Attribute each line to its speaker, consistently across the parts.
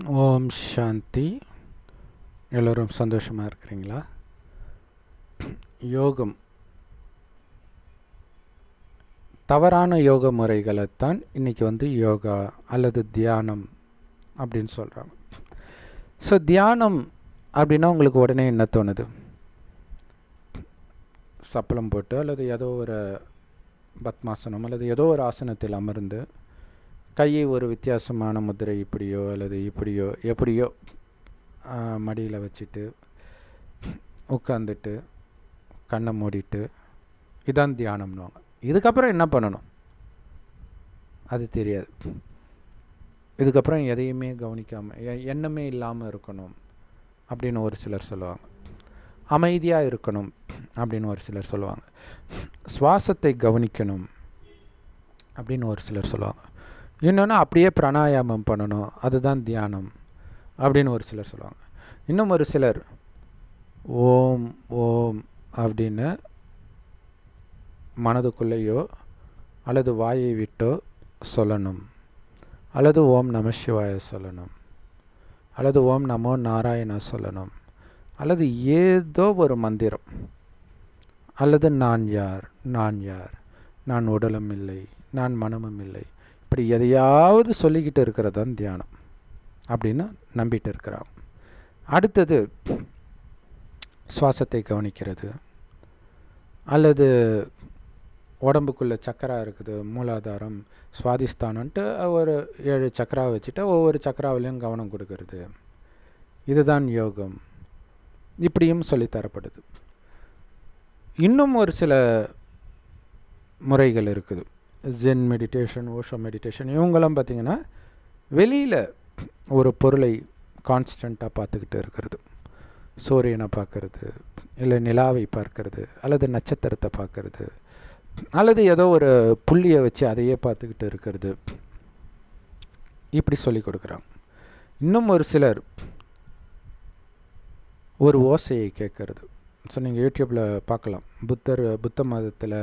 Speaker 1: ஓம் சாந்தி. எல்லோரும் சந்தோஷமாக இருக்கிறீங்களா? யோகம், தவறான யோக முறைகளைத்தான் இன்றைக்கி யோகா அல்லது தியானம் அப்படின்னு சொல்கிறாங்க. ஸோ தியானம் அப்படின்னா உங்களுக்கு உடனே என்ன தோணுது? சப்பளம் போட்டு அல்லது ஏதோ ஒரு பத்மாசனம் அல்லது ஏதோ ஒரு ஆசனத்தில் அமர்ந்து கையை ஒரு வித்தியாசமான முதிரை இப்படியோ அல்லது இப்படியோ எப்படியோ மடியில் வச்சுட்டு உட்காந்துட்டு கண்ணை மூடிட்டு இதான் தியானம்னுவாங்க. இதுக்கப்புறம் என்ன பண்ணணும் அது தெரியாது. இதுக்கப்புறம் எதையுமே கவனிக்காமல் எண்ணமே இல்லாமல் இருக்கணும் அப்படின்னு ஒரு சிலர் சொல்லுவாங்க. அமைதியாக இருக்கணும் அப்படின்னு ஒரு சிலர் சொல்லுவாங்க. சுவாசத்தை கவனிக்கணும் அப்படின்னு ஒரு சிலர் சொல்லுவாங்க. இன்னொன்று அப்படியே பிராணாயாமம் பண்ணணும், அதுதான் தியானம் அப்படின்னு ஒரு சிலர் சொல்லுவாங்க. இன்னும் ஒரு சிலர் ஓம் ஓம் அப்படின்னு மனதுக்குள்ளேயோ அல்லது வாயை விட்டோ சொல்லணும், அல்லது ஓம் நம சிவாய சொல்லணும், அல்லது ஓம் நமோ நாராயணா சொல்லணும், அல்லது ஏதோ ஒரு மந்திரம், அல்லது நான் யார் நான் யார், நான் உடலும் இல்லை நான் மனமும் இல்லை, இப்படி எதையாவது சொல்லிக்கிட்டு இருக்கிறது தான் தியானம் அப்படின்னு நம்பிட்டு இருக்கிறாங்க. அடுத்தது சுவாசத்தை கவனிக்கிறது, அல்லது உடம்புக்குள்ளே சக்கரா இருக்குது, மூலாதாரம் சுவாதிஸ்தானன்ட்டு ஒரு 7 சக்கரா வச்சுட்டு ஒவ்வொரு சக்கராவிலையும் கவனம் கொடுக்கறது, இதுதான் யோகம் இப்படியும் சொல்லித்தரப்படுது. இன்னும் ஒரு சில முறைகள் இருக்குது. ஜென் மெடிடேஷன், ஓஷோ மெடிடேஷன், இவங்கெல்லாம் பார்த்திங்கன்னா வெளியில் ஒரு பொருளை கான்ஸ்டண்ட்டாக பார்த்துக்கிட்டு இருக்கிறது. சூரியனை பார்க்கறது, இல்லை நிலாவை பார்க்கறது, அல்லது நட்சத்திரத்தை பார்க்கறது, அல்லது ஏதோ ஒரு புள்ளியை வச்சு அதையே பார்த்துக்கிட்டு இருக்கிறது, இப்படி சொல்லி கொடுக்குறாங்க. இன்னும் ஒரு சிலர் ஒரு ஓசையை கேட்கறது. ஸோ நீங்கள் யூடியூப்பில் பார்க்கலாம். புத்த மதத்தில்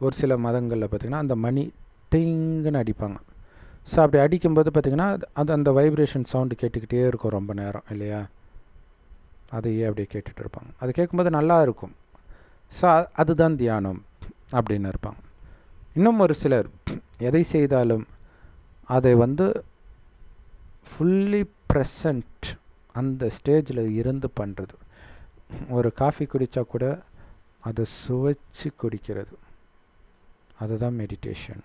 Speaker 1: ஒரு சில மதங்களில் பார்த்திங்கன்னா அந்த மணி டிங்குன்னு அடிப்பாங்க. ஸோ அப்படி அடிக்கும்போது பார்த்திங்கன்னா அது அந்த வைப்ரேஷன் சவுண்டு கேட்டுக்கிட்டே இருக்கும் ரொம்ப நேரம், இல்லையா? அதையே அப்படியே கேட்டுகிட்டு இருப்பாங்க. அது கேட்கும்போது நல்லா இருக்கும். ஸோ அதுதான் தியானம் அப்படின்னு இருப்பாங்க. இன்னும் ஒரு சிலர் எதை செய்தாலும் அதை ஃபுல்லி ப்ரெசண்ட் அந்த ஸ்டேஜில் இருந்து பண்ணுறது. ஒரு காஃபி குடித்தா கூட அதை சுவைச்சு குடிக்கிறது, அதுதான் மெடிடேஷன்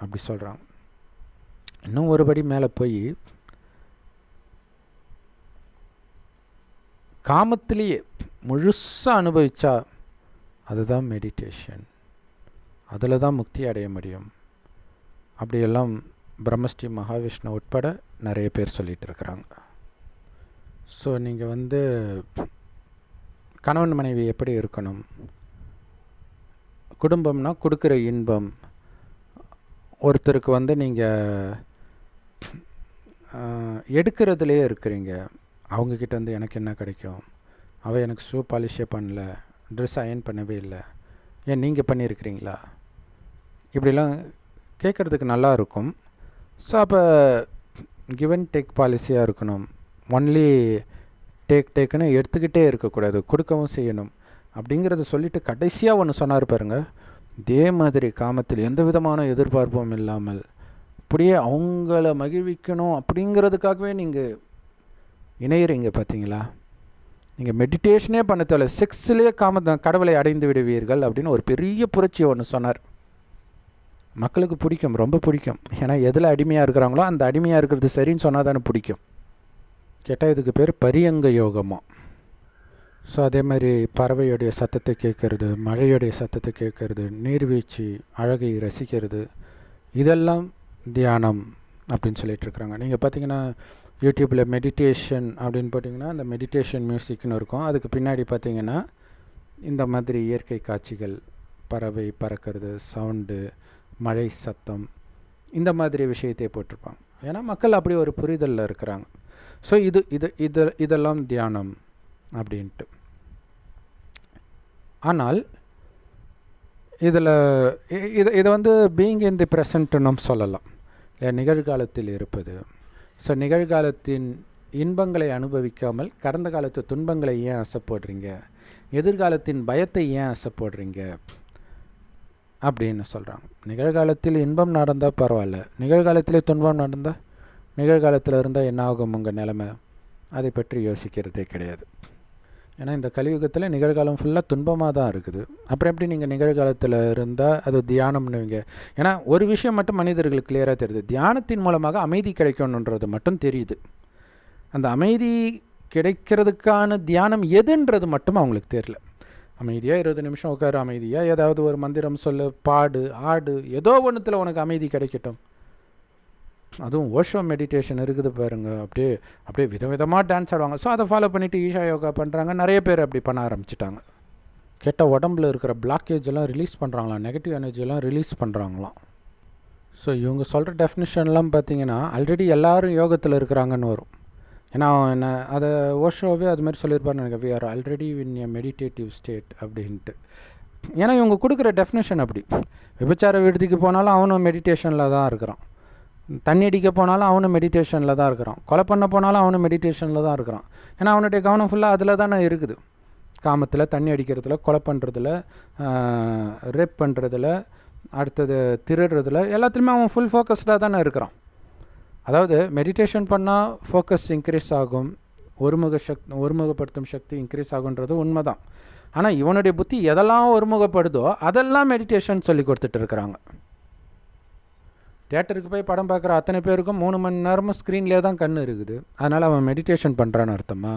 Speaker 1: அப்படி சொல்கிறாங்க. இன்னும் ஒருபடி மேலே போய் காமத்திலேயே முழுசாக அனுபவித்தா அதுதான் மெடிடேஷன், அதில் தான் முக்தி அடைய முடியும் அப்படியெல்லாம் பிரம்மஸ்ரீ மகாவிஷ்ணு உட்பட நிறைய பேர் சொல்லிகிட்டு இருக்கிறாங்க. ஸோ நீங்கள் கணவன் மனைவி எப்படி இருக்கணும், குடும்பம்னா கொடுக்குற இன்பம். ஒருத்தருக்கு நீங்கள் எடுக்கிறதுலே இருக்கிறீங்க, அவங்கக்கிட்ட எனக்கு என்ன கிடைக்கும், அவள் எனக்கு ஷூ பாலிஷே பண்ணல, ட்ரெஸ் அயன் பண்ணவே இல்லை, ஏன் நீங்கள் பண்ணியிருக்கிறீங்களா, இப்படிலாம் கேட்குறதுக்கு நல்லா இருக்கும். ஸோ அப்போ கிவ் அண்ட் டேக் பாலிசியாக இருக்கணும். ஒன்லி டேக்குன்னு எடுத்துக்கிட்டே இருக்கக்கூடாது, கொடுக்கவும் செய்யணும் அப்படிங்கிறத சொல்லிவிட்டு கடைசியாக ஒன்று சொன்னார் பாருங்க. இதே மாதிரி காமத்தில் எந்த விதமான எதிர்பார்ப்பும் இல்லாமல் அப்படியே அவங்கள மகிழ்விக்கணும் அப்படிங்கிறதுக்காகவே நீங்கள் இணையிறீங்க. பார்த்தீங்களா? நீங்கள் மெடிடேஷனே பண்ண தேவை, செக்ஸ்லேயே கடவுளை அடைந்து விடுவீர்கள் அப்படின்னு ஒரு பெரிய புரட்சி ஒன்று சொன்னார். மக்களுக்கு பிடிக்கும், ரொம்ப பிடிக்கும். ஏன்னா எதில் அடிமையாக இருக்கிறாங்களோ அந்த அடிமையாக இருக்கிறது சரின்னு சொன்னால் தானே பிடிக்கும். கேட்டால் இதுக்கு பேர் பரியங்க யோகமாக. ஸோ அதே மாதிரி பறவையுடைய சத்தத்தை கேட்கறது, மழையுடைய சத்தத்தை கேட்கறது, நீர்வீழ்ச்சி அழகை ரசிக்கிறது, இதெல்லாம் தியானம் அப்படின்னு சொல்லிகிட்ருக்குறாங்க. நீங்கள் பார்த்தீங்கன்னா யூடியூப்பில் மெடிடேஷன் அப்படின்னு போட்டிங்கன்னா அந்த மெடிடேஷன் மியூசிக்னு இருக்கும். அதுக்கு பின்னாடி பார்த்திங்கன்னா இந்த மாதிரி இயற்கை காட்சிகள், பறவை பறக்கிறது, சவுண்டு, மழை சத்தம், இந்த மாதிரி விஷயத்தை போட்டிருப்பாங்க. ஏன்னா மக்கள் அப்படி ஒரு புரிதலில் இருக்கிறாங்க. ஸோ இதெல்லாம் தியானம் அப்படின்ட்டு. ஆனால் இதை பீயிங் இன் தி ப்ரெசண்ட்னும் சொல்லலாம். இல்லை, நிகழ்காலத்தில் இருப்பது. ஸோ நிகழ்காலத்தின் இன்பங்களை அனுபவிக்காமல் கடந்த காலத்து துன்பங்களை ஏன் ஆசைப்படுறீங்க, எதிர்காலத்தின் பயத்தை ஏன் ஆசைப்படுறீங்க அப்படின்னு சொல்கிறாங்க. நிகழ்காலத்தில் இன்பம் நடந்தால் பரவாயில்ல, நிகழ்காலத்திலே துன்பம் நடந்தால், நிகழ்காலத்தில் இருந்தால் என்ன ஆகும் உங்கள் நிலைமை, அதை பற்றி யோசிக்கிறதே கிடையாது. ஏன்னா இந்த கலியுகத்தில் நிகழ்காலம் ஃபுல்லாக துன்பமாக தான் இருக்குது. அப்புறம் எப்படி நீங்கள் நிகழ்காலத்தில் இருந்தால் அது தியானம்னுவீங்க? ஏன்னா ஒரு விஷயம் மட்டும் மனிதர்களுக்கு கிளியராக தெரியுது, தியானத்தின் மூலமாக அமைதி கிடைக்கணுன்றது மட்டும் தெரியுது. அந்த அமைதி கிடைக்கிறதுக்கான தியானம் எதுன்றது மட்டும் அவங்களுக்கு தெரியல. அமைதியாக 20 நிமிஷம் உட்காரு, அமைதியாக ஏதாவது ஒரு மந்திரம் சொல்லு, பாடு, ஆடு, ஏதோ ஒன்றுத்தில் உனக்கு அமைதி கிடைக்கட்டும். அதுவும் ஓஷோ மெடிடேஷன் இருக்குது பாருங்கள், அப்படியே விதவிதமாக டான்ஸ் ஆடுவாங்க. ஸோ அதை ஃபாலோ பண்ணிவிட்டு ஈஷா யோகா பண்ணுறாங்க. நிறைய பேர் அப்படி பண்ண ஆரம்பிச்சிட்டாங்க. கேட்டால் உடம்புல இருக்கிற பிளாக்கேஜ் எல்லாம் ரிலீஸ் பண்ணுறாங்களாம், நெகட்டிவ் எனர்ஜியெல்லாம் ரிலீஸ் பண்ணுறாங்களாம். ஸோ இவங்க சொல்கிற டெஃபினிஷன்லாம் பார்த்திங்கன்னா ஆல்ரெடி எல்லோரும் யோகத்தில் இருக்கிறாங்கன்னு வரும். ஏன்னா என்ன அதை ஓஷோவே அது மாதிரி சொல்லியிருப்பாருன்னு எனக்கு, we are already in a meditative state அப்படின்ட்டு. ஏன்னா இவங்க கொடுக்குற டெஃபினேஷன் அப்படி. விபச்சார விடுதிக்கு போனாலும் அவனும் மெடிடேஷனில் தான் இருக்கிறான், தண்ணி அடிக்க போனாலும் அவனும் மெடிடேஷனில் தான் இருக்கிறான், கொலை பண்ண போனாலும் அவனும் மெடிடேஷனில் தான் இருக்கிறான். ஏன்னா அவனுடைய கவனம் ஃபுல்லாக அதில் தானே இருக்குது. காமத்தில், தண்ணி அடிக்கிறதுல, கொலை பண்ணுறதுல, ரேப் பண்ணுறதுல, அடுத்தது திருடுறதுல, எல்லாத்துலேயுமே அவன் ஃபுல் ஃபோக்கஸ்டாக தானே இருக்கிறான். அதாவது மெடிடேஷன் பண்ணால் ஃபோக்கஸ் இன்க்ரீஸ் ஆகும், ஒருமுகப்படுத்தும் சக்தி இன்க்ரீஸ் ஆகுன்றது உண்மை தான். ஆனால் இவனுடைய புத்தி எதெல்லாம் ஒருமுகப்படுதோ அதெல்லாம் மெடிடேஷன் சொல்லி கொடுத்துட்டு இருக்கிறாங்க. தியேட்டருக்கு போய் படம் பார்க்குற அத்தனை பேருக்கும் 3 மணி நேரமும் ஸ்க்ரீன்லேயே தான் கண் இருக்குது. அதனால் அவன் மெடிடேஷன் பண்ணுறான்னு அர்த்தமா?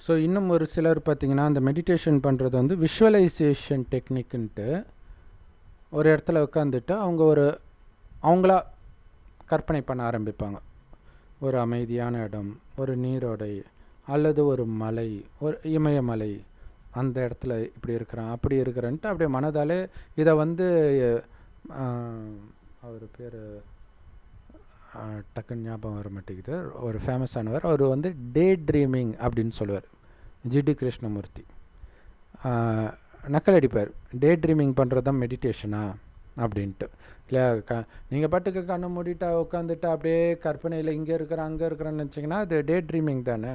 Speaker 1: ஸோ இன்னும் ஒரு சிலர் பார்த்திங்கன்னா அந்த மெடிடேஷன் பண்ணுறது வந்து விஷுவலைசேஷன் டெக்னிக்குன்ட்டு ஒரு இடத்துல உட்காந்துட்டு அவங்களா கற்பனை பண்ண ஆரம்பிப்பாங்க. ஒரு அமைதியான இடம், ஒரு நீரோடை, அல்லது ஒரு மலை, ஒரு இமயமலை, அந்த இடத்துல இப்படி இருக்கிறான் அப்படி இருக்கிறேன்ட்டு அப்படியே மனதாலே இதை வந்து அவர் பேர் டக்குன்னு ஞாபகம் வர மாட்டேங்குது, ஒரு ஃபேமஸானவர், அவர் வந்து டே ட்ரீமிங் அப்படின்னு சொல்லுவார், ஜிடி கிருஷ்ணமூர்த்தி. நக்கல் அடிப்பார், டே ட்ரீமிங் பண்ணுறது தான் மெடிடேஷனா அப்படின்ட்டு. இல்லை நீங்கள் பாட்டுக்கு கண்ணை மூடிட்டா உட்காந்துட்டு அப்படியே கற்பனையில் இங்கே இருக்கிறேன் அங்கே இருக்கிறேன்னு நினச்சிங்கன்னா அது டே ட்ரீமிங் தானே.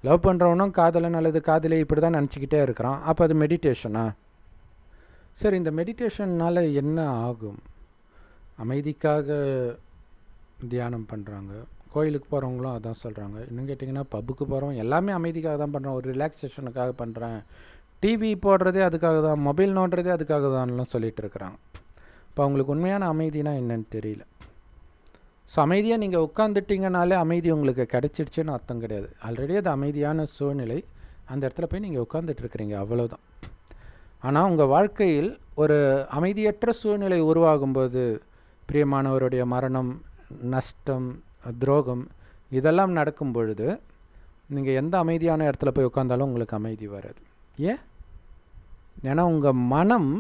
Speaker 1: லவ் பண்ணுறவனும் காதலன் அல்லது காதலை இப்படி தான் நினச்சிக்கிட்டே இருக்கிறான், அப்போ அது மெடிடேஷனா? சரி, இந்த மெடிடேஷன்னால் என்ன ஆகும்? அமைதிக்காக தியானம் பண்ணுறாங்க, கோயிலுக்கு போகிறவங்களும் அதான் சொல்கிறாங்க. இன்னும் கேட்டிங்கன்னா பப்புக்கு போகிறவங்க எல்லாமே அமைதிக்காக தான் பண்ணுறோம், ஒரு ரிலாக்ஸேஷனுக்காக பண்ணுறேன், டிவி போடுறதே அதுக்காக தான், மொபைல் நோண்டுறதே அதுக்காக தான்லாம் சொல்லிகிட்டு இருக்கிறாங்க. இப்போ அவங்களுக்கு உண்மையான அமைதினா என்னன்னு தெரியல. ஸோ அமைதியாக நீங்கள் உட்காந்துட்டிங்கனாலே அமைதி உங்களுக்கு கிடச்சிடுச்சுன்னு அர்த்தம் கிடையாது. ஆல்ரெடி அது அமைதியான சூழ்நிலை, அந்த இடத்துல போய் நீங்கள் உட்காந்துட்ருக்கிறீங்க, அவ்வளோதான். ஆனால் உங்கள் வாழ்க்கையில் ஒரு அமைதியற்ற சூழ்நிலை உருவாகும்போது, பிரியமானவருடைய மரணம், நஷ்டம், துரோகம் இதெல்லாம் நடக்கும் பொழுது நீங்கள் எந்த அமைதியான இடத்துல போய் உட்காந்தாலும் உங்களுக்கு அமைதி வராது. ஏன்? ஏன்னா உங்கள் மனம்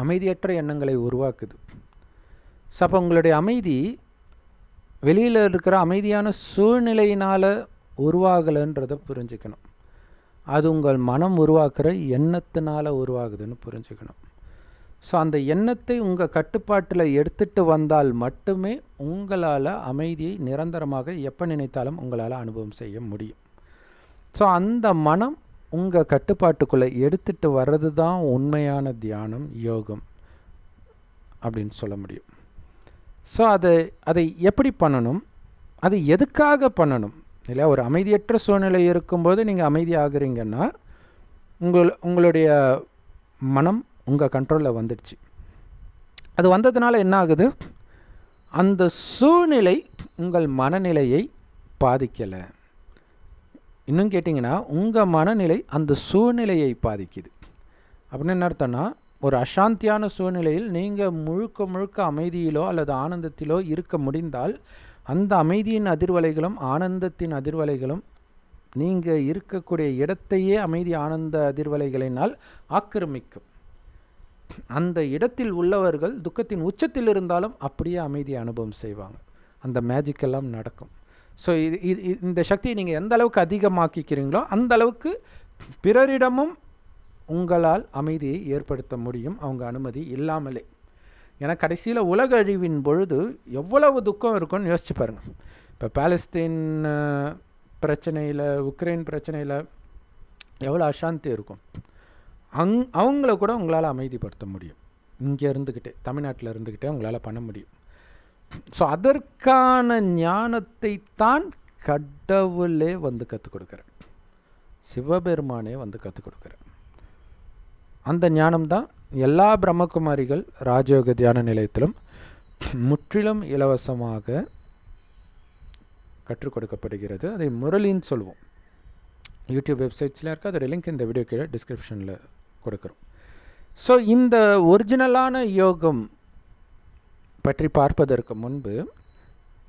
Speaker 1: அமைதியற்ற எண்ணங்களை உருவாக்குது. ஸோ அப்போ உங்களுடைய அமைதி வெளியில் இருக்கிற அமைதியான சூழ்நிலையினால் உருவாகலைன்றதை புரிஞ்சுக்கணும். அது உங்கள் மனம் உருவாக்குற எண்ணத்தினால் உருவாகுதுன்னு புரிஞ்சுக்கணும். ஸோ அந்த எண்ணத்தை உங்கள் கட்டுப்பாட்டில் எடுத்துகிட்டு வந்தால் மட்டுமே உங்களால் அமைதியை நிரந்தரமாக எப்போ நினைத்தாலும் உங்களால் அனுபவம் செய்ய முடியும். ஸோ அந்த மனம் உங்கள் கட்டுப்பாட்டுக்குள்ளே எடுத்துகிட்டு வர்றது தான் உண்மையான தியானம், யோகம் அப்படின்னு சொல்ல முடியும். ஸோ அதை எப்படி பண்ணணும், அது எதுக்காக பண்ணணும் இல்லையா? ஒரு அமைதியற்ற சூழ்நிலை இருக்கும்போது நீங்கள் அமைதியாகிறீங்கன்னா உங்களுடைய மனம் உங்கள் கண்ட்ரோலில் வந்துடுச்சு. அது வந்ததுனால என்ன ஆகுது? அந்த சூழ்நிலை உங்கள் மனநிலையை பாதிக்கலை. இன்னும் கேட்டிங்கன்னா உங்கள் மனநிலை அந்த சூழ்நிலையை பாதிக்குது. அப்படின்னு என்ன அர்த்தம்னா, ஒரு அசாந்தியான சூழ்நிலையில் நீங்கள் முழுக்க அமைதியிலோ அல்லது ஆனந்தத்திலோ இருக்க முடிந்தால் அந்த அமைதியின் அதிர்வலைகளும் ஆனந்தத்தின் அதிர்வலைகளும் நீங்கள் இருக்கக்கூடிய இடத்தையே அமைதி ஆனந்த அதிர்வலைகளினால் ஆக்கிரமிக்கும். அந்த இடத்தில் உள்ளவர்கள் துக்கத்தின் உச்சத்தில் இருந்தாலும் அப்படியே அமைதியை அனுபவம் செய்வாங்க. அந்த மேஜிக்கெல்லாம் நடக்கும். ஸோ இந்த சக்தியை நீங்கள் எந்த அளவுக்கு அதிகமாக்கிக்கிறீங்களோ அந்த அளவுக்கு பிறரிடமும் உங்களால் அமைதியை ஏற்படுத்த முடியும், அவங்க அனுமதி இல்லாமலே. ஏன்னா கடைசியில் உலக அழிவின் பொழுது எவ்வளவு துக்கம் இருக்கும்னு யோசிச்சு பாருங்கள். இப்போ பாலஸ்தீன் பிரச்சனையில், உக்ரைன் பிரச்சனையில் எவ்வளோ அசாந்தி இருக்கும். அவங்கள கூட உங்களால் அமைதிப்படுத்த முடியும். இங்கே இருந்துக்கிட்டே, தமிழ்நாட்டில் இருந்துக்கிட்டே உங்களால் பண்ண முடியும். ஸோ அதற்கான ஞானத்தை தான் கடவுளே வந்து கற்றுக் கொடுக்குறேன், சிவபெருமானே வந்து கற்றுக் கொடுக்குறேன். அந்த ஞானம்தான் எல்லா பிரம்மகுமாரிகள் ராஜயோக தியான நிலையத்திலும் முற்றிலும் இலவசமாக கற்றுக் கொடுக்கப்படுகிறது. அதை முரளின்னு சொல்லுவோம். யூடியூப் வெப்சைட்ஸில் இருக்குது. அதோட லிங்க் இந்த வீடியோ கீழே டிஸ்கிரிப்ஷனில் கொடுக்குறோம். ஸோ இந்த ஒரிஜினலான யோகம் பற்றி பார்ப்பதற்கு முன்பு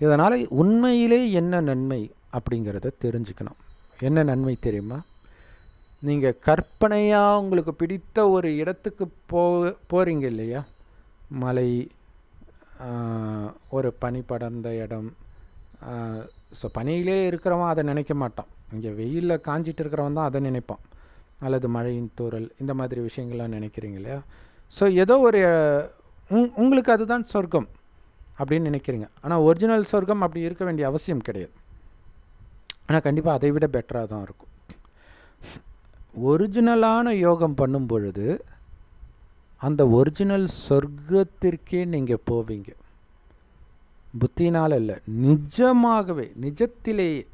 Speaker 1: இதனால் உண்மையிலே என்ன நன்மை அப்படிங்கிறத தெரிஞ்சுக்கணும். என்ன நன்மை தெரியுமா? நீங்கள் கற்பனையாக உங்களுக்கு பிடித்த ஒரு இடத்துக்கு போகிறீங்க இல்லையா, மலை, ஒரு பனி படர்ந்த இடம். ஸோ பனியிலே இருக்கிறவன் அதை நினைக்க மாட்டான். இங்கே வெயிலில் காஞ்சிட்டு இருக்கிறவன் தான் அதை நினைப்பான். அல்லது மழையின் தூறல், இந்த மாதிரி விஷயங்கள்லாம் நினைக்கிறீங்க இல்லையா. ஸோ ஏதோ ஒரு உங்களுக்கு அதுதான் சொர்க்கம் அப்படின்னு நினைக்கிறீங்க. ஆனால் ஒரிஜினல் சொர்க்கம் அப்படி இருக்க வேண்டிய அவசியம் கிடையாது. ஆனால் கண்டிப்பாக அதை விட பெட்டராக தான் இருக்கும். ஒரிஜினலான யோகம் பண்ணும் பொழுது அந்த ஒரிஜினல் சொர்க்கத்திற்கே நீங்கள் போவீங்க. புத்தினால் இல்லை, நிஜமாகவே, நிஜத்திலேயே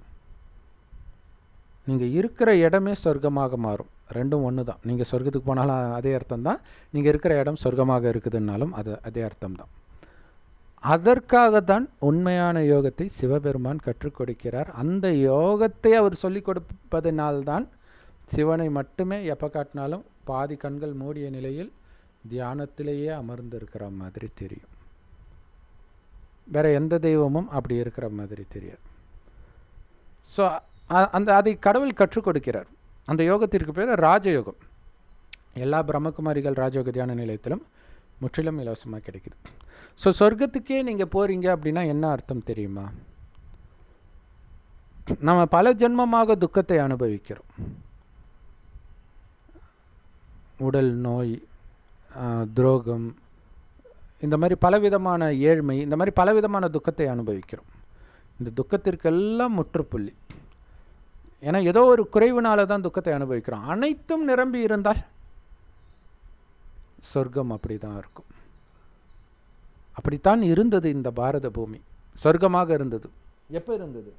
Speaker 1: நீங்கள் இருக்கிற இடமே சொர்க்கமாக மாறும். ரெண்டும் ஒன்று தான். நீங்கள் சொர்க்கத்துக்கு போனாலும் அதே அர்த்தம் தான், நீங்கள் இருக்கிற இடம் சொர்க்கமாக இருக்குதுன்னாலும் அதே அர்த்தம் தான். அதற்காகத்தான் உண்மையான யோகத்தை சிவபெருமான் கற்றுக் கொடுக்கிறார். அந்த யோகத்தை அவர் சொல்லிக் கொடுப்பதனால்தான் சிவனை மட்டுமே எப்போ காட்டினாலும் பாதி கண்கள் மூடிய நிலையில் தியானத்திலேயே அமர்ந்து இருக்கிற மாதிரி தெரியும். வேறு எந்த தெய்வமும் அப்படி இருக்கிற மாதிரி தெரியாது. ஸோ அதை கடவுள் கற்றுக் கொடுக்கிறார். அந்த யோகத்திற்கு பேர் ராஜயோகம். எல்லா பிரம்மகுமாரிகள் ராஜயோக தியான நிலையத்திலும் முற்றிலும் இலவசமாக கிடைக்குது. ஸோ சொர்க்கத்துக்கே நீங்கள் போகிறீங்க அப்படின்னா என்ன அர்த்தம் தெரியுமா? நம்ம பல ஜென்மமாக துக்கத்தை அனுபவிக்கிறோம். உடல் நோய், துரோகம், இந்த மாதிரி பலவிதமான ஏழ்மை, இந்த மாதிரி பலவிதமான துக்கத்தை அனுபவிக்கிறோம். இந்த துக்கத்திற்கெல்லாம் முற்றுப்புள்ளி. ஏன்னா ஏதோ ஒரு குறைவுனால தான் துக்கத்தை அனுபவிக்கிறோம். அனைத்தும் நிரம்பி இருந்தால் சொர்க்கம் அப்படி தான் இருக்கும். அப்படித்தான் இருந்தது இந்த பாரத பூமி. சொர்க்கமாக இருந்தது. எப்போ இருந்தது?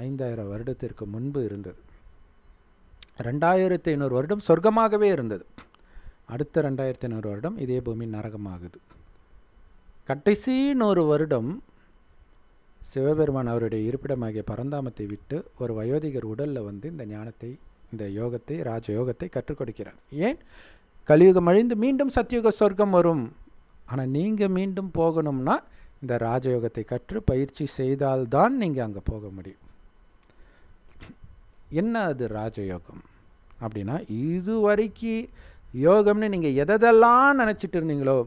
Speaker 1: 5000 வருடத்திற்கு முன்பு இருந்தது. 2500 வருடம் சொர்க்கமாகவே இருந்தது. அடுத்த 2500 வருடம் இதே பூமி நரகமாகுது. கடைசி 100 வருடம் சிவபெருமான் அவருடைய இருப்பிடமாகிய பரந்தாமத்தை விட்டு ஒரு வயோதிகர் உடலில் வந்து இந்த ஞானத்தை, இந்த யோகத்தை, ராஜயோகத்தை கற்றுக் கொடுக்கிறார். ஏன்? கலியுகம் அழிந்து மீண்டும் சத்தியுக சொர்க்கம் வரும். ஆனால் நீங்கள் மீண்டும் போகணும்னா இந்த ராஜயோகத்தை கற்று பயிற்சி செய்தால்தான் நீங்கள் அங்கே போக முடியும். என்ன அது ராஜயோகம் அப்படின்னா, இதுவரைக்கும் யோகம்னு நீங்கள் எதெல்லாம் நினச்சிட்டு இருந்தீங்களோ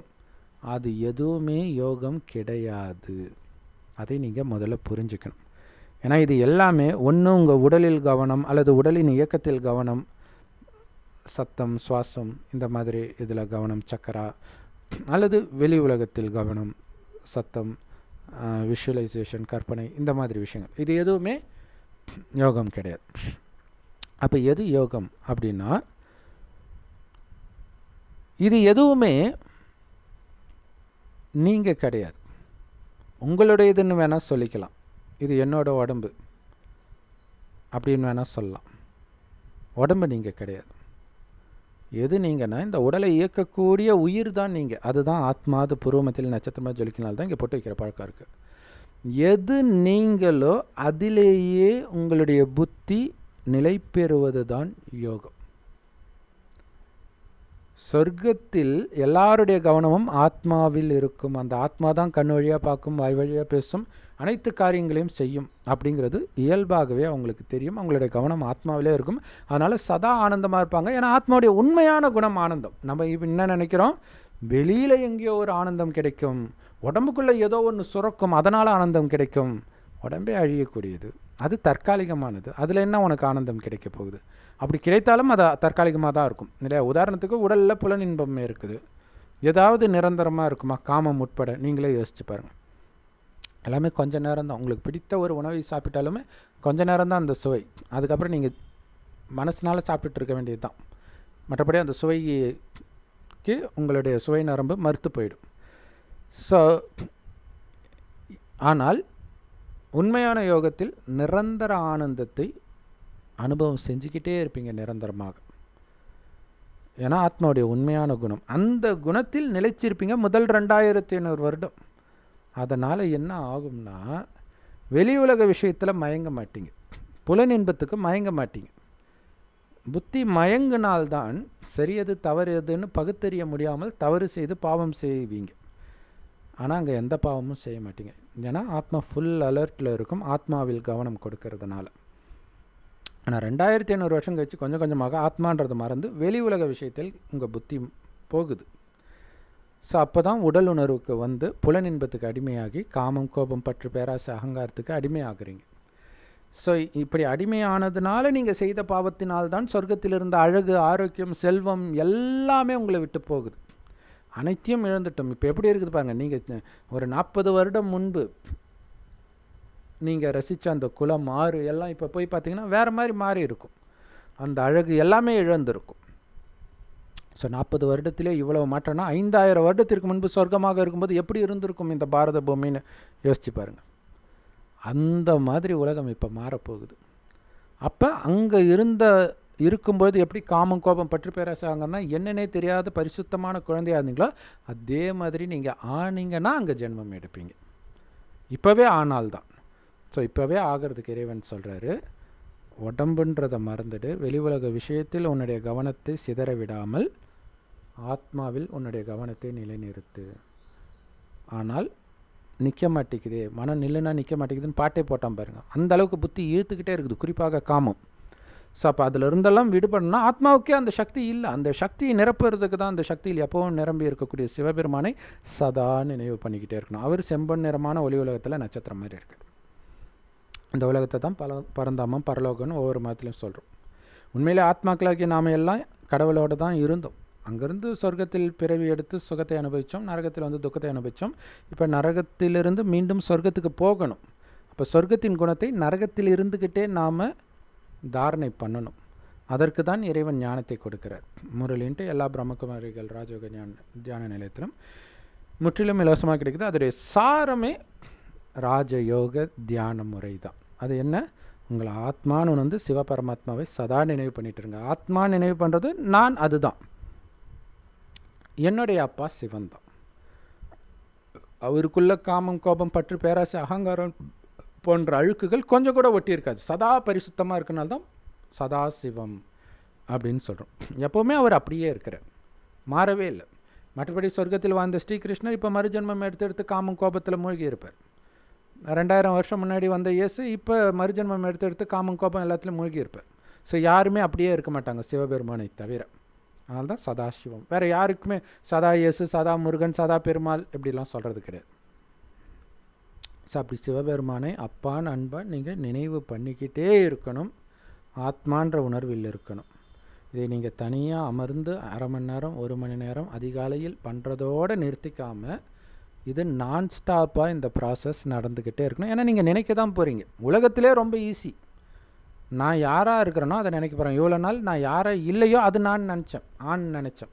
Speaker 1: அது எதுவுமே யோகம் கிடையாது. அதை நீங்கள் முதல்ல புரிஞ்சுக்கணும். ஏன்னா இது எல்லாமே ஒன்று உங்கள் உடலில் கவனம் அல்லது உடலின் இயக்கத்தில் கவனம், சத்தம், சுவாசம், இந்த மாதிரி இதில் கவனம், சக்கரா, அல்லது வெளி உலகத்தில் கவனம், சத்தம், விஷுவலைசேஷன், கற்பனை, இந்த மாதிரி விஷயங்கள். இது எதுவுமே யோகம் கிடையாது. அப்போ எது யோகம் அப்படின்னா, இது எதுவுமே நீங்கள் கிடையாது. உங்களுடையதுன்னு வேணால் சொல்லிக்கலாம். இது என்னோட உடம்பு அப்படின்னு வேணால் சொல்லலாம். உடம்பு நீங்கள் கிடையாது. எது நீங்கன்னா, இந்த உடலை இயக்கக்கூடிய உயிர் தான் நீங்கள். அதுதான் ஆத்மா. அது பூர்வமத்தில் நட்சத்திரமாக ஜொலிக்கினால் தான் இங்கே போட்டு வைக்கிற பழக்கம் இருக்குது. எது நீங்களோ அதிலேயே உங்களுடைய புத்தி நிலை பெறுவது தான் யோகம். சொர்க்கத்தில் எல்லாருடைய கவனமும் ஆத்மாவில் இருக்கும். அந்த ஆத்மா தான் கண் வழியாக பார்க்கும், வாய் வழியாக பேசும், அனைத்து காரியங்களையும் செய்யும் அப்படிங்கிறது இயல்பாகவே அவங்களுக்கு தெரியும். அவங்களுடைய கவனம் ஆத்மாவிலே இருக்கும். அதனால் சதா ஆனந்தமாக இருப்பாங்க. ஏன்னா ஆத்மாவுடைய உண்மையான குணம் ஆனந்தம். நம்ம என்ன நினைக்கிறோம், வெளியில் எங்கேயோ ஒரு ஆனந்தம் கிடைக்கும், உடம்புக்குள்ளே ஏதோ ஒன்று சுரக்கும், அதனால் ஆனந்தம் கிடைக்கும். உடம்பே அழியக்கூடியது, அது தற்காலிகமானது. அதில் என்ன உனக்கு ஆனந்தம் கிடைக்க போகுது? அப்படி கிடைத்தாலும் அது தற்காலிகமாக தான் இருக்கும் இல்லையா? உதாரணத்துக்கு உடலில் புலனின்பம் இருக்குது, ஏதாவது நிரந்தரமாக இருக்குமா? காமம் உட்பட நீங்களே யோசிச்சு பாருங்கள். எல்லாமே கொஞ்சம் நேரம் தான். உங்களுக்கு பிடித்த ஒரு உணவை சாப்பிட்டாலுமே கொஞ்ச நேரம் தான் அந்த சுவை. அதுக்கப்புறம் நீங்கள் மனசினால் சாப்பிட்டுட்டு இருக்க வேண்டியது தான். மற்றபடி அந்த சுவைக்கு உங்களுடைய சுவை நரம்பு மறுத்து போயிடும். ஸோ ஆனால் உண்மையான யோகத்தில் நிரந்தர ஆனந்தத்தை அனுபவம் செஞ்சுக்கிட்டே இருப்பீங்க நிரந்தரமாக. ஏன்னா ஆத்மாவுடைய உண்மையான குணம், அந்த குணத்தில் நிலைச்சிருப்பீங்க முதல் 2500 வருடம். அதனால் என்ன ஆகும்னா, வெளி உலக விஷயத்தில் மயங்க மாட்டீங்க, புலனின்பத்துக்கு மயங்க மாட்டீங்க. புத்தி மயங்கினால்தான் சரியது தவறு எதுன்னு பகுத்தறிய முடியாமல் தவறு செய்து பாவம் செய்வீங்க. ஆனால் அங்கே எந்த பாவமும் செய்ய மாட்டீங்க. ஏன்னா ஆத்மா ஃபுல் அலர்ட்டில் இருக்கும், ஆத்மாவில் கவனம் கொடுக்கறதுனால. ஆனால் 2500 வருஷம் கழிச்சு கொஞ்சம் கொஞ்சமாக ஆத்மான்றது மறந்து வெளி உலக விஷயத்தில் உங்கள் புத்தி போகுது. ஸோ அப்போ தான் உடல் உணர்வுக்கு வந்து புலனின்பத்துக்கு அடிமையாகி காமம், கோபம், பற்று, பேராசை, அகங்காரத்துக்கு அடிமையாகிறீங்க. ஸோ இப்படி அடிமையானதுனால நீங்கள் செய்த பாவத்தினால்தான் சொர்க்கத்தில் இருந்த அழகு, ஆரோக்கியம், செல்வம் எல்லாமே உங்களை விட்டு போகுது. அனைத்தையும் இழந்துட்டோம். இப்போ எப்படி இருக்குது பாருங்கள். நீங்கள் ஒரு 40 வருடம் முன்பு நீங்கள் ரசித்த அந்த குளம், ஆறு எல்லாம் இப்போ போய் பார்த்தீங்கன்னா வேறு மாதிரி மாறி இருக்கும். அந்த அழகு எல்லாமே இழந்திருக்கும். ஸோ 40 வருடத்திலே இவ்வளவு மாற்றம்னா 5000 வருடத்திற்கு முன்பு சொர்க்கமாக இருக்கும்போது எப்படி இருந்திருக்கும் இந்த பாரத பூமின்னு யோசிச்சு பாருங்கள். அந்த மாதிரி உலகம் இப்போ மாறப்போகுது. அப்போ அங்கே இருக்கும்போது எப்படி காமம், கோபம், பற்று, பேராசாங்கன்னா என்னன்னே தெரியாத பரிசுத்தமான குழந்தையாக இருந்தீங்களோ அதே மாதிரி நீங்கள் ஆனீங்கன்னா அங்கே ஜென்மம் எடுப்பீங்க. இப்போவே ஆனால்தான். ஸோ இப்போவே ஆகிறதுக்கு இறைவன் சொல்கிறாரு, உடம்புன்றதை மறந்துடு, வெளி உலக விஷயத்தில் உன்னுடைய கவனத்தை சிதற விடாமல் ஆத்மாவில் உன்னுடைய கவனத்தை நிலைநிறுத்து. ஆனால் நிற்க மாட்டேங்குதே, மனம் நில்லுனா நிற்க மாட்டேங்குதுன்னு பாட்டே போட்டான் பாருங்கள். அந்த அளவுக்கு புத்தி இழுத்துக்கிட்டே இருக்குது, குறிப்பாக காமம். ஸோ அப்போ அதில் இருந்தெல்லாம் விடுபடணும்னா ஆத்மாவுக்கே அந்த சக்தி இல்லை. அந்த சக்தியை நிரப்புறதுக்கு தான் அந்த சக்தியில் எப்போவும் நிரம்பி இருக்கக்கூடிய சிவபெருமானை சதா நினைவு பண்ணிக்கிட்டே இருக்கணும். அவர் செம்பன் நிறமான ஒளி உலகத்தில் நட்சத்திரம் மாதிரி இருக்குது. இந்த உலகத்தை தான் பரந்தாமம், பரலோகம்னு ஒவ்வொரு மதத்துலையும் சொல்கிறோம். உண்மையிலே ஆத்மாக்களாகிய நாம் எல்லாம் கடவுளோடு தான் இருந்தோம். அங்கேருந்து சொர்க்கத்தில் பிறவி எடுத்து சுகத்தை அனுபவித்தோம், நரகத்தில் வந்து துக்கத்தை அனுபவித்தோம். இப்போ நரகத்திலிருந்து மீண்டும் சொர்க்கத்துக்கு போகணும். அப்போ சொர்க்கத்தின் குணத்தை நரகத்தில் இருந்துக்கிட்டே நாம் தாரணை பண்ணணும். அதற்கு தான் இறைவன் ஞானத்தை கொடுக்கிறார். முரளின்ட்டு எல்லா பிரம்மகுமாரிகள் ராஜயோக தியான நிலையத்திலும் முற்றிலும் இலவசமாக கிடைக்குது. அதோடைய சாரமே ராஜயோக தியான முறை தான். அது என்ன? உங்களை ஆத்மான்னு வந்து சிவபரமாத்மாவை சதா நினைவு பண்ணிட்டு இருங்க. ஆத்மா நினைவு பண்ணுறது நான், அதுதான் என்னுடைய அப்பா சிவன் தான். அவருக்குள்ள காமம், கோபம், பற்று, பேராசை, அகங்காரம் போன்ற அழுக்குகள் கொஞ்சம் கூட ஒட்டி இருக்காது. சதா பரிசுத்தமாக இருக்கனால்தான் சதா சிவம் அப்படின்னு சொல்கிறோம். எப்போவுமே அவர் அப்படியே இருக்கிறார், மாறவே இல்லை. மற்றபடி சொர்க்கத்தில் வாழ்ந்த ஸ்ரீகிருஷ்ணர் இப்போ மறுஜன்மம் எடுத்து காமம், கோபத்தில் மூழ்கி இருப்பார். 2000 வருஷம் முன்னாடி வந்த இயேசு இப்போ மறுஜன்மம் எடுத்து காமம், கோபம் எல்லாத்துலையும் மூழ்கி இருப்பார். ஸோ யாருமே அப்படியே இருக்க மாட்டாங்க சிவபெருமானை தவிர. அதனால தான் சதாசிவம். வேறு யாருக்குமே சதா இயேசு, சதா முருகன், சதா பெருமாள் இப்படிலாம் சொல்கிறது கிடையாது. ஸோ அப்படி சிவபெருமானை அப்பான்னு அன்பாக நீங்கள் நினைவு பண்ணிக்கிட்டே இருக்கணும். ஆத்மான்ற உணர்வில் இருக்கணும். இதை நீங்கள் தனியாக அமர்ந்து அரை மணி நேரம், 1 மணி நேரம் அதிகாலையில் பண்ணுறதோடு நிறுத்திக்காமல் இது நான் ஸ்டாப்பாக இந்த ப்ராசஸ் நடந்துக்கிட்டே இருக்கணும். ஏன்னா நீங்கள் நினைக்க தான் போகிறீங்க. உலகத்திலே ரொம்ப ஈஸி. நான் யாராக இருக்கிறேனோ அதை நினைக்க போகிறேன். இவ்வளோ நாள் நான் யாராக இல்லையோ அது நான் நினச்சேன், ஆண் நினச்சேன்.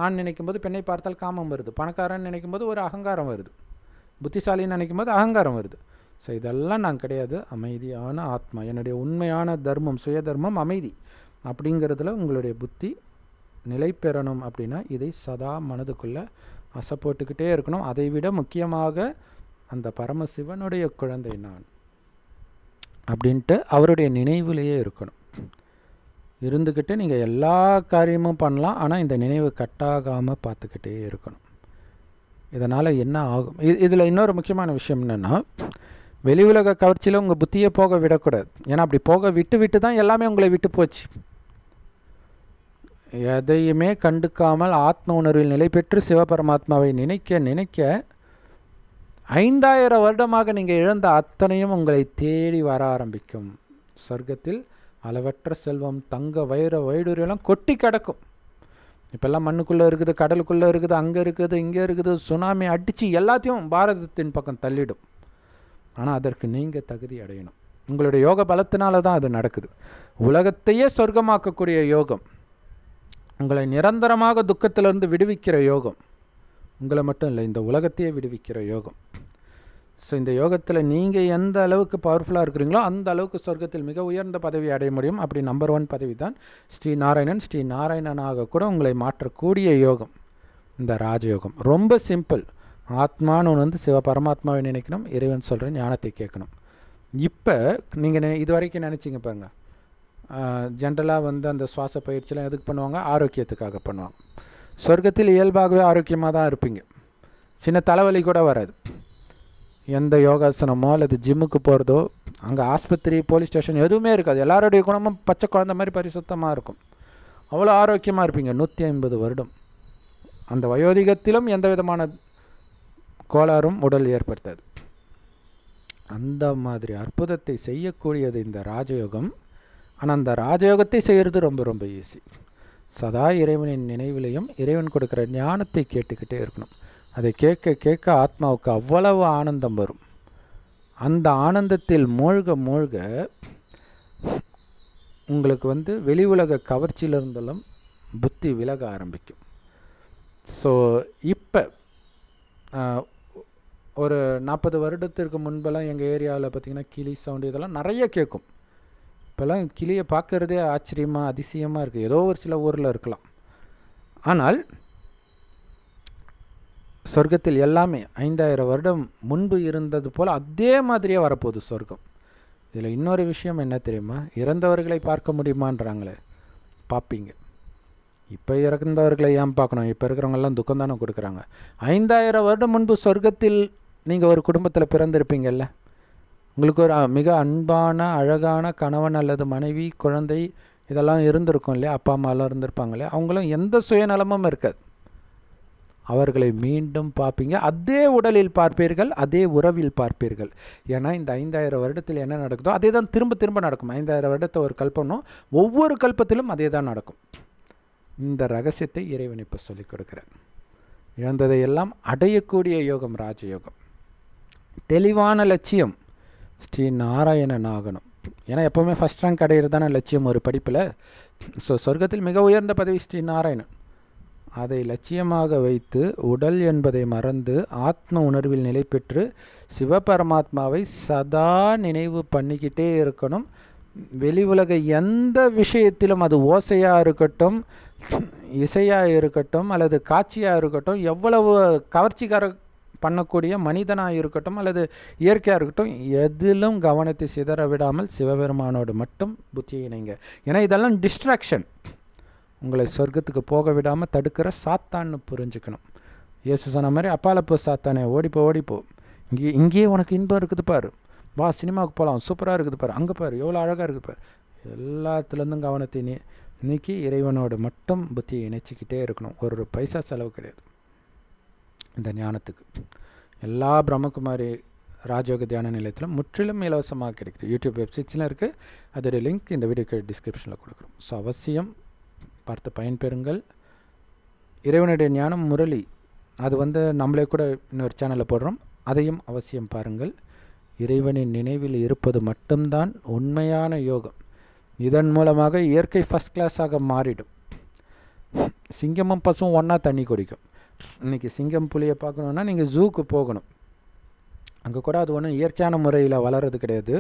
Speaker 1: ஆண் நினைக்கும்போது பெண்ணை பார்த்தால் காமம் வருது. பணக்காரன் நினைக்கும்போது ஒரு அகங்காரம் வருது. புத்திசாலின்னு நினைக்கும் போது அகங்காரம் வருது. ஸோ இதெல்லாம் நான் கிடையாது. அமைதியான ஆத்மா, என்னுடைய உண்மையான தர்மம், சுய தர்மம் அமைதி. அப்படிங்கிறதுல உங்களுடைய புத்தி நிலை பெறணும். அப்படின்னா இதை சதா மனதுக்குள்ளே அசை போட்டுக்கிட்டே இருக்கணும். அதை விட முக்கியமாக அந்த பரமசிவனுடைய குழந்தை நான் அப்படின்ட்டு அவருடைய நினைவிலேயே இருக்கணும். இருந்துக்கிட்டு நீங்கள் எல்லா காரியமும் பண்ணலாம். ஆனால் இந்த நினைவு கட்டாகாமல் பார்த்துக்கிட்டே இருக்கணும். இதனால் என்ன ஆகும்? இதில் இன்னொரு முக்கியமான விஷயம் என்னென்னா, வெளி உலக கவர்ச்சியில் உங்கள் புத்தியை போக விடக்கூடாது. ஏன்னா அப்படி போக விட்டு தான் எல்லாமே உங்களை விட்டு போச்சு. எதையுமே கண்டுக்காமல் ஆத்ம உணர்வில் நிலை பெற்று சிவபரமாத்மாவை நினைக்க 5000 வருடமாக நீங்கள் இழந்த அத்தனையும் உங்களை தேடி வர ஆரம்பிக்கும். சொர்க்கத்தில் அளவற்ற செல்வம், தங்க, வைர, வைடூரியெல்லாம் கொட்டி கிடக்கும். இப்போல்லாம் மண்ணுக்குள்ளே இருக்குது, கடலுக்குள்ளே இருக்குது, அங்கே இருக்குது, இங்கே இருக்குது, சுனாமி அடித்து எல்லாத்தையும் பாரதத்தின் பக்கம் தள்ளிடும். ஆனால் அதற்கு நீங்கள் தகுதி அடையணும். உங்களுடைய யோக பலத்தினால தான் அது நடக்குது. உலகத்தையே சொர்க்கமாக்கக்கூடிய யோகம், உங்களை நிரந்தரமாக துக்கத்திலிருந்து விடுவிக்கிற யோகம், உங்களை மட்டும் இல்லை இந்த உலகத்தையே விடுவிக்கிற யோகம். ஸோ இந்த யோகத்தில் நீங்கள் எந்த அளவுக்கு பவர்ஃபுல்லாக இருக்கிறீங்களோ அந்த அளவுக்கு சொர்க்கத்தில் மிக உயர்ந்த பதவி அடைய முடியும். அப்படி நம்பர் 1 பதவி தான் ஸ்ரீ நாராயணன். ஸ்ரீ நாராயணனாக கூட உங்களை மாற்றக்கூடிய யோகம் இந்த ராஜயோகம். ரொம்ப சிம்பிள். ஆத்மான்னு ஒன்று சிவ பரமாத்மாவை நினைக்கணும், இறைவன் சொல்கிற ஞானத்தை கேட்கணும். இப்போ நீங்கள் இது வரைக்கும் நினச்சிங்க பாருங்க, ஜென்ரலாக அந்த சுவாச பயிற்சியெலாம் எதுக்கு பண்ணுவாங்க? ஆரோக்கியத்துக்காக பண்ணுவாங்க. சொர்க்கத்தில் இயல்பாகவே ஆரோக்கியமாக தான் இருப்பீங்க, சின்ன தலைவலி கூட வராது. எந்த யோகாசனமோ அல்லது ஜிம்முக்கு போகிறதோ, அங்கே ஆஸ்பத்திரி, போலீஸ் ஸ்டேஷன் எதுவுமே இருக்காது. எல்லாருடைய குணமும் பச்சை குழந்தை மாதிரி பரிசுத்தமாக இருக்கும். அவ்வளோ ஆரோக்கியமாக இருப்பீங்க 150 வருடம். அந்த வயோதிகத்திலும் எந்த விதமான கோளாறும் உடல் ஏற்படுத்தாது. அந்த மாதிரி அற்புதத்தை செய்யக்கூடியது இந்த ராஜயோகம். ஆனால் அந்த ராஜயோகத்தை செய்கிறது ரொம்ப ரொம்ப ஈஸி. சதா இறைவனின் நினைவிலையும் இறைவன் கொடுக்குற ஞானத்தை கேட்டுக்கிட்டே இருக்கணும். அதை கேட்க கேட்க ஆத்மாவுக்கு அவ்வளவு ஆனந்தம் வரும். அந்த ஆனந்தத்தில் மூழ்க மூழ்க உங்களுக்கு வெளி உலக கவர்ச்சியிலிருந்தாலும் புத்தி விலக ஆரம்பிக்கும். ஸோ இப்போ ஒரு 40 வருடத்திற்கு முன்பெல்லாம் எங்கள் ஏரியாவில் பார்த்திங்கன்னா கிளி சவுண்டு இதெல்லாம் நிறைய கேட்கும். இப்போல்லாம் கிளியை பார்க்குறதே ஆச்சரியமாக அதிசயமாக இருக்குது. ஏதோ ஒரு சில ஊரில் இருக்கலாம். ஆனால் சொர்க்கத்தில் எல்லாமே 5000 வருடம் முன்பு இருந்தது போல் அதே மாதிரியே வரப்போகுது சொர்க்கம். இதில் இன்னொரு விஷயம் என்ன தெரியுமா? இறந்தவர்களை பார்க்க முடியுமான்றாங்களே, பார்ப்பீங்க. இப்போ இறந்தவர்களை ஏன் பார்க்கணும்? இப்போ இருக்கிறவங்கெல்லாம் துக்கம் தானே கொடுக்குறாங்க. 5000 வருடம் முன்பு சொர்க்கத்தில் நீங்கள் ஒரு குடும்பத்தில் பிறந்திருப்பீங்கள்ல, உங்களுக்கு ஒரு மிக அன்பான அழகான கணவன் அல்லது மனைவி, குழந்தை இதெல்லாம் இருந்திருக்கும் இல்லையா? அப்பா அம்மாலாம் இருந்திருப்பாங்க இல்லையா? அவங்களும் எந்த சுயநலமும் இருக்காது. அவர்களை மீண்டும் பார்ப்பீங்க. அதே உடலில் பார்ப்பீர்கள், அதே உறவில் பார்ப்பீர்கள். ஏன்னா இந்த 5000 வருடத்தில் என்ன நடக்குதோ அதே தான் திரும்ப திரும்ப நடக்கும். 5000 வருடத்தை ஒரு கல்பனும் ஒவ்வொரு கல்பத்திலும் அதே தான் நடக்கும். இந்த ரகசியத்தை இறைவன் இப்போ சொல்லிக் கொடுக்குறேன். இழந்ததை எல்லாம் அடையக்கூடிய யோகம் ராஜயோகம். தெளிவான லட்சியம் ஸ்ரீ நாராயணன் ஆகணும். ஏன்னா எப்போவுமே ஃபஸ்ட் ரேங்க் அடையிறது தானே லட்சியம் ஒரு படிப்பில். ஸோ சொர்க்கத்தில் மிக உயர்ந்த பதவி ஸ்ரீ நாராயணன். அதை லட்சியமாக வைத்து உடல் என்பதை மறந்து ஆத்ம உணர்வில் நிலை பெற்று சிவபரமாத்மாவை சதா நினைவு பண்ணிக்கிட்டே இருக்கணும். வெளி உலக எந்த விஷயத்திலும், அது ஓசையாக இருக்கட்டும், இசையாக இருக்கட்டும், அல்லது காட்சியாக இருக்கட்டும், எவ்வளவு கவர்ச்சிக்கார பண்ணக்கூடிய மனிதனாக இருக்கட்டும் அல்லது இயற்கையாக இருக்கட்டும், எதிலும் கவனத்தை சிதற விடாமல் சிவபெருமானோடு மட்டும் புத்தியை இணைங்க. ஏன்னா இதெல்லாம் டிஸ்ட்ராக்ஷன், உங்களை சொர்க்கத்துக்கு போக விடாமல் தடுக்கிற சாத்தான்னு புரிஞ்சுக்கணும். இயேசு சொன்ன மாதிரி அப்பாலப்போ சாத்தானே ஓடிப்போ, இங்கேயே உனக்கு இன்பம் இருக்குது பாரு, வா சினிமாவுக்கு போகலாம், சூப்பராக இருக்குது பாரு, அங்கே பாரு எவ்வளோ அழகாக இருக்குது பாரு. எல்லாத்துலேருந்தும் கவனத்தை நீக்கி இறைவனோடு மட்டும் புத்தியை இணைச்சிக்கிட்டே இருக்கணும். ஒரு பைசா செலவு கிடையாது இந்த ஞானத்துக்கு. எல்லா பிரம்மகுமாரி ராஜயோக தியான நிலையத்திலும் முற்றிலும் இலவசமாக கிடைக்குது. யூடியூப் வெப்சைட்ஸ்லாம் இருக்குது, அதோடைய லிங்க் இந்த வீடியோக்கு டிஸ்கிரிப்ஷனில் கொடுக்குறோம். ஸோ அவசியம் பார்த்து பயன்பெறுங்கள். இறைவனுடைய ஞானம் முரளி, அது நம்மளே கூட இன்னொரு சேனலில் போடுறோம், அதையும் அவசியம் பாருங்கள். இறைவனின் நினைவில் இருப்பது மட்டும்தான் உண்மையான யோகம். இதன் மூலமாக இயற்கை ஃபஸ்ட் கிளாஸாக மாறிடும். சிங்கமும் பசுவும் ஒன்றா தண்ணி குடிக்கும். இன்றைக்கி சிங்கம் புலியை பார்க்கணுன்னா நீங்கள் ஜூக்கு போகணும். அங்கே கூட அது ஒன்றும் இயற்கையான முறையில் வளர்கிறது கிடையாது.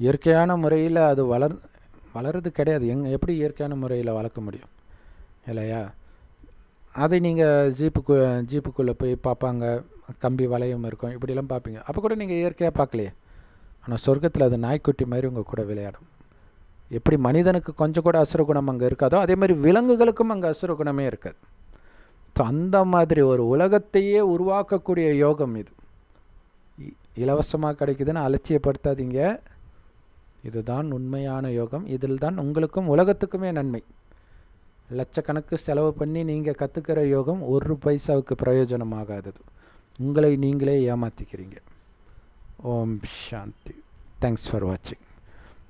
Speaker 1: இயற்கையான முறையில் அது வளர்றது கிடையாது. எப்படி இயற்கையான முறையில் வளர்க்க முடியும் இல்லையா? அதை நீங்கள் ஜீப்புக்குள்ளே போய் பார்ப்பாங்க, கம்பி வளையம் இருக்கும், இப்படிலாம் பார்ப்பீங்க. அப்போ கூட நீங்கள் இயற்கையாக பார்க்கலையே. ஆனால் சொர்க்கத்தில் அது நாய்க்குட்டி மாதிரி உங்கள் கூட விளையாடும். எப்படி மனிதனுக்கு கொஞ்சம் கூட அசுரகுணம் அங்கே இருக்காதோ அதே மாதிரி விலங்குகளுக்கும் அங்கே அசுரகுணமே இருக்காது. ஸோ அந்த மாதிரி ஒரு உலகத்தையே உருவாக்கக்கூடிய யோகம் இது. இலவசமாக கிடைக்குதுன்னு அலட்சியப்படுத்தாதீங்க. இதுதான் உண்மையான யோகம். இதில் தான் உங்களுக்கும் உலகத்துக்குமே நன்மை. லட்சக்கணக்கு செலவு பண்ணி நீங்கள் கற்றுக்கிற யோகம் ஒரு பைசாவுக்கு பிரயோஜனமாகாதது. உங்களை நீங்களே ஏமாற்றிக்கிறீங்க. ஓம் சாந்தி. தேங்க்ஸ் ஃபார் வாட்சிங்.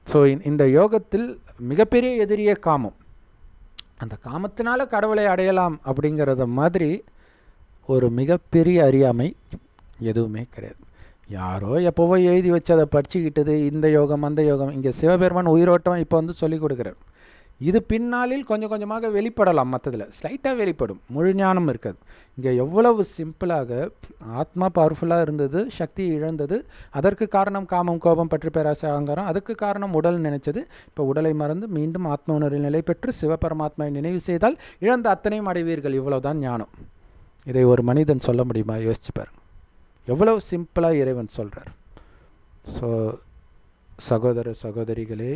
Speaker 1: ஸோ இந்த யோகத்தில் மிகப்பெரிய எதிரியே காமம். அந்த காமத்தினால கடவுளை அடையலாம் அப்படிங்கிறத மாதிரி ஒரு மிகப்பெரிய அறியாமை எதுவுமே கிடையாது. யாரோ எப்போவோ எழுதி வச்சு அதை படிச்சுக்கிட்டது, இந்த யோகம் அந்த யோகம். இங்கே சிவபெருமான் உயிரோட்டம் இப்போ வந்து சொல்லிக் கொடுக்குறார். இது பின்னாளில் கொஞ்சம் கொஞ்சமாக வெளிப்படலாம், மற்றதில் ஸ்லைட்டாக வெளிப்படும், முழு ஞானம் இருக்காது. இங்கே எவ்வளவு சிம்பிளாக ஆத்மா பவர்ஃபுல்லாக இருந்தது, சக்தி இழந்தது. அதற்கு காரணம் காமம், கோபம், பற்று, பேராசை, அகங்காரம். அதுக்கு காரணம் உடல் நினைச்சது. இப்போ உடலை மறந்து மீண்டும் ஆத்ம உணர்வில் நிலை பெற்று சிவபரமாத்மாவை நினைவு செய்தால் இழந்த அத்தனையும் அடைவீர்கள். இவ்வளவுதான் ஞானம். இதை ஒரு மனிதன் சொல்ல முடியுமா? யோசிச்சு பாருங்க. எவ்வளவு சிம்பிளாக இறைவன் சொல்கிறார். ஸோ சகோதர சகோதரிகளே,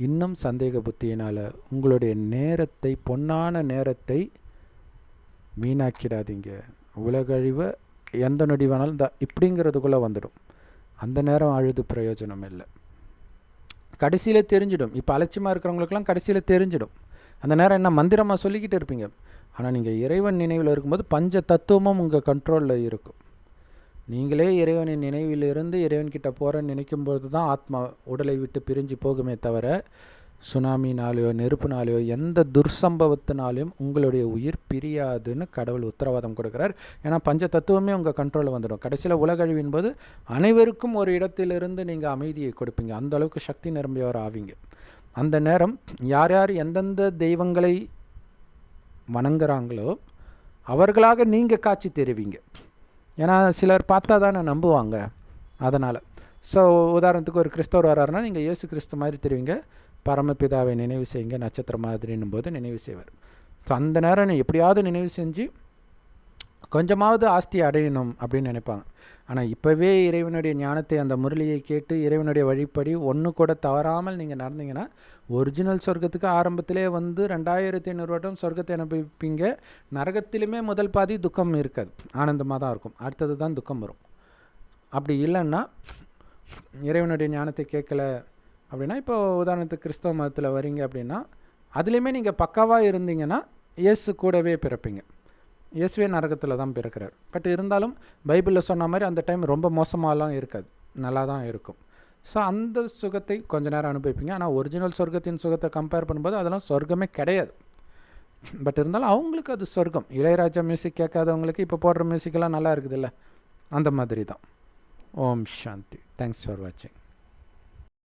Speaker 1: இன்னும் சந்தேக புத்தியினால் உங்களுடைய நேரத்தை, பொன்னான நேரத்தை வீணாக்கிடாதீங்க. உலகழிவ எந்த நொடி வேணாலும் இப்படிங்கிறதுக்குள்ளே வந்துடும். அந்த நேரம் அழுது பிரயோஜனம் இல்லை. கடைசியில் தெரிஞ்சிடும். இப்போ அலட்சியமாக இருக்கிறவங்களுக்கெல்லாம் கடைசியில் தெரிஞ்சிடும். அந்த நேரம் என்ன மந்திரமாக சொல்லிக்கிட்டு இருப்பீங்க. ஆனால் நீங்கள் இறைவன் நினைவில் இருக்கும்போது பஞ்ச தத்துவமும் உங்கள் கண்ட்ரோலில் இருக்கும். நீங்களே இறைவனின் நினைவிலிருந்து இறைவன்கிட்ட போகிறேன்னு நினைக்கும்போது தான் ஆத்மா உடலை விட்டு பிரிஞ்சு போகுமே தவிர, சுனாமினாலேயோ நெருப்புனாலேயோ எந்த துர்சம்பவத்தினாலையும் உங்களுடைய உயிர் பிரியாதுன்னு கடவுள் உத்தரவாதம் கொடுக்குறார். ஏன்னா பஞ்ச தத்துவமே உங்கள் கண்ட்ரோலில் வந்துடும். கடைசியில் உலகழிவின் போது அனைவருக்கும் ஒரு இடத்திலிருந்து நீங்கள் அமைதியை கொடுப்பீங்க. அந்த அளவுக்கு சக்தி நிரம்பியவர் ஆவீங்க. அந்த நேரம் யார் யார் எந்தெந்த தெய்வங்களை வணங்குறாங்களோ அவர்களாக நீங்கள் காட்சி தெரிவிங்க. ஏன்னா சிலர் பார்த்தா தானே நம்புவாங்க. அதனால் ஸோ உதாரணத்துக்கு ஒரு கிறிஸ்தவர் வர்றாருன்னா நீங்கள் இயேசு கிறிஸ்து மாதிரி தெரிவிங்க. பரமபிதாவை நினைவு செய்யுங்க, நட்சத்திரம் மாதிரின்னும் போது நினைவு செய்வார். ஸோ அந்த நேரம் எப்படியாவது நினைவு செஞ்சு கொஞ்சமாவது ஆஸ்தி அடையணும் அப்படின்னு நினைப்பாங்க. ஆனால் இப்போவே இறைவனுடைய ஞானத்தை, அந்த முரளியை கேட்டு இறைவனுடைய வழிப்படி ஒன்று கூட தவறாமல் நீங்கள் நடந்தீங்கன்னா ஒரிஜினல் சொர்க்கத்துக்கு ஆரம்பத்திலே வந்து 2500 வருடம் சொர்க்கத்தை அனுபவிப்பீங்க. நரகத்திலுமே முதல் பாதி துக்கம் இருக்காது, ஆனந்தமாக தான் இருக்கும். அடுத்தது தான் துக்கம் வரும். அப்படி இல்லைன்னா இறைவனுடைய ஞானத்தை கேட்கல அப்படின்னா, இப்போ உதாரணத்துக்கு கிறிஸ்தவ மதத்தில் வரீங்க அப்படின்னா அதுலேயுமே நீங்கள் பக்காவாக இருந்தீங்கன்னா இயேசு கூடவே பிறப்பீங்க. இயேசுவே நரகத்தில் தான் பிறக்கிறார். பட் இருந்தாலும் பைபிளில் சொன்ன மாதிரி அந்த டைம் ரொம்ப மோசமாலாம் இருக்காது, நல்லா தான் இருக்கும். ஸோ அந்த சுகத்தை கொஞ்ச நேரம் அனுபவிப்பீங்க. ஆனால் ஒரிஜினல் சொர்க்கத்தின் சுகத்தை கம்பேர் பண்ணும்போது அதெல்லாம் சொர்க்கமே கிடையாது. பட் இருந்தாலும் அவங்களுக்கு அது சொர்க்கம். இளையராஜா மியூசிக் கேட்காதவங்களுக்கு இப்போ போடுற மியூசிக்கெல்லாம் நல்லா இருக்குதுல்ல, அந்த மாதிரி தான். ஓம் சாந்தி. தேங்க்ஸ் ஃபார் வாட்சிங்.